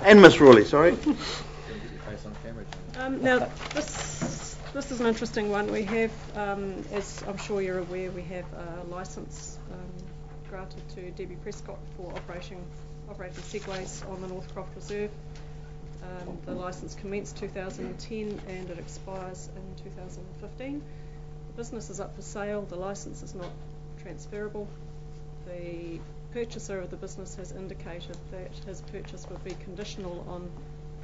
And Miss Rawley, sorry. Now, this is an interesting one. We have, as I'm sure you're aware, we have a licence granted to Debbie Prescott for operating segways on the Northcroft Reserve. The licence commenced 2010 and it expires in 2015. The business is up for sale. The licence is not transferable. The purchaser of the business has indicated that his purchase would be conditional on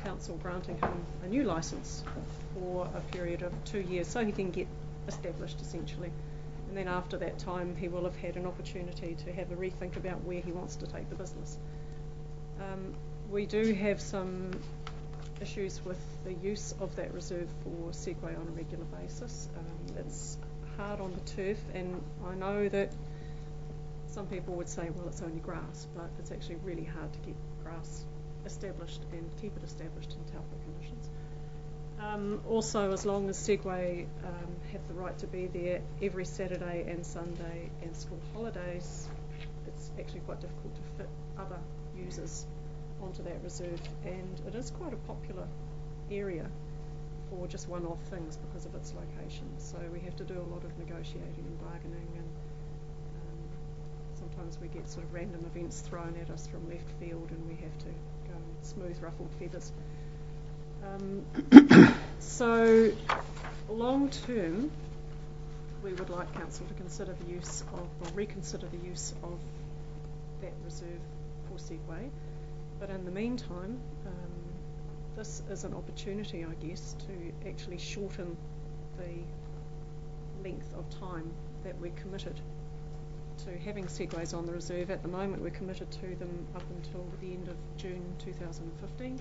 council granting him a new licence for a period of 2 years so he can get established essentially, and then after that time he will have had an opportunity to have a rethink about where he wants to take the business. We do have some issues with the use of that reserve for Segway on a regular basis. It's hard on the turf, and I know that some people would say, well, it's only grass, but it's actually really hard to get grass established and keep it established in Taupo conditions. Also, as long as Segway have the right to be there every Saturday and Sunday and school holidays, it's actually quite difficult to fit other users onto that reserve, and it is quite a popular area for just one-off things because of its location. So we have to do a lot of negotiating and bargaining, and sometimes we get sort of random events thrown at us from left field and we have to go and smooth ruffled feathers. So long term we would like council to consider the use of, or reconsider the use of that reserve for Segway, but in the meantime this is an opportunity, I guess, to actually shorten the length of time that we're committed to having segways on the reserve. At the moment we're committed to them up until the end of June 2015.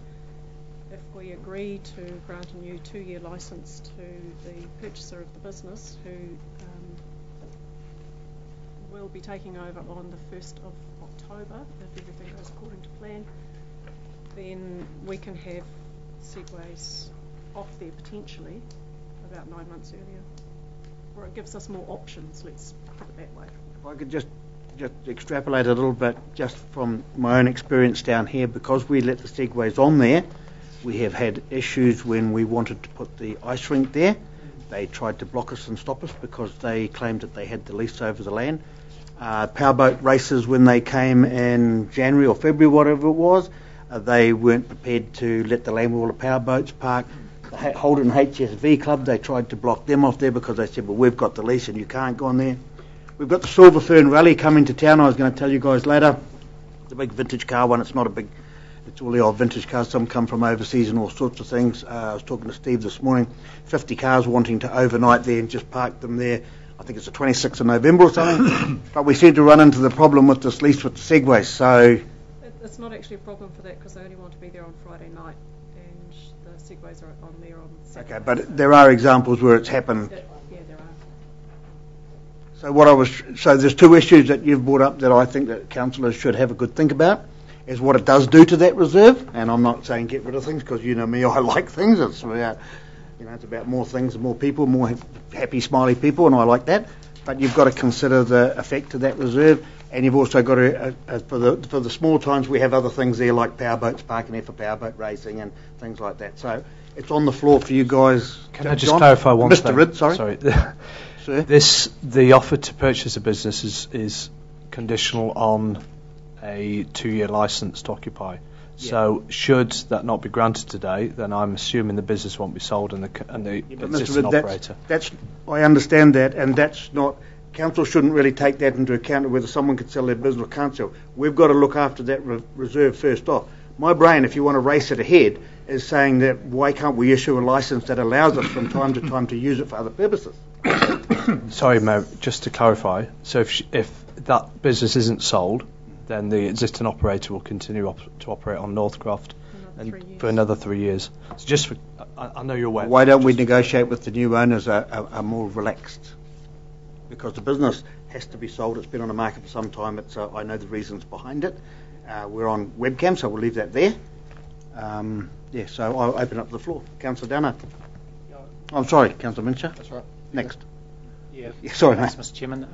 If we agree to grant a new 2-year licence to the purchaser of the business, who will be taking over on the 1st of October, if everything goes according to plan, then we can have segways off there potentially about 9 months earlier. Or it gives us more options, let's put it that way. If I could just extrapolate a little bit, just from my own experience down here, because we let the segways on there, we have had issues when we wanted to put the ice rink there. They tried to block us and stop us because they claimed that they had the lease over the land. Powerboat races, when they came in January or February, whatever it was, they weren't prepared to let the land wall of powerboats park. The Holden HSV Club, they tried to block them off there because they said, well, we've got the lease and you can't go on there. We've got the Silver Fern Rally coming to town. I was going to tell you guys later. The big vintage car one. It's not a big, it's all the old vintage cars. Some come from overseas and all sorts of things. I was talking to Steve this morning. 50 cars wanting to overnight there and just park them there. I think it's the 26th of November or something. But we seem to run into the problem with this lease with the segways. So it's not actually a problem for that because they only want to be there on Friday night, and the segways are on there on Saturday. Okay, but there are examples where it's happened. Yeah, there are. So there's two issues that you've brought up that I think that councillors should have a good think about, is what it does do to that reserve. And I'm not saying get rid of things, because you know me, I like things. It's about, it's about more things, more people, more happy, smiley people, and I like that. But you've got to consider the effect of that reserve, and you've also got to, for the small times, we have other things there like powerboats parking there for powerboat racing and things like that. So it's on the floor for you guys. Can I just clarify one thing? Mr. Ridd, sorry. Sir? The offer to purchase a business is conditional on a 2-year licence to occupy. Yeah. So should that not be granted today, then I'm assuming the business won't be sold and the existing operator. I understand that, and that's not. Council shouldn't really take that into account of whether someone could sell their business or can't sell. We've got to look after that reserve first off. My brain, if you want to race it ahead, is saying that why can't we issue a licence that allows us from time to time to use it for other purposes? Sorry, Mayor, just to clarify, so if that business isn't sold, then the existing operator will continue to operate on Northcroft for another 3 years. So just for, I know you're aware. Why don't we negotiate with the new owners are more relaxed? Because the business has to be sold. It's been on the market for some time. I know the reasons behind it. We're on webcam, so we'll leave that there. So I'll open up the floor. Councillor Downer. I'm sorry, Councillor Mincher. That's right. Next. Yeah. Sorry, Thanks, mate. Mr. Chairman.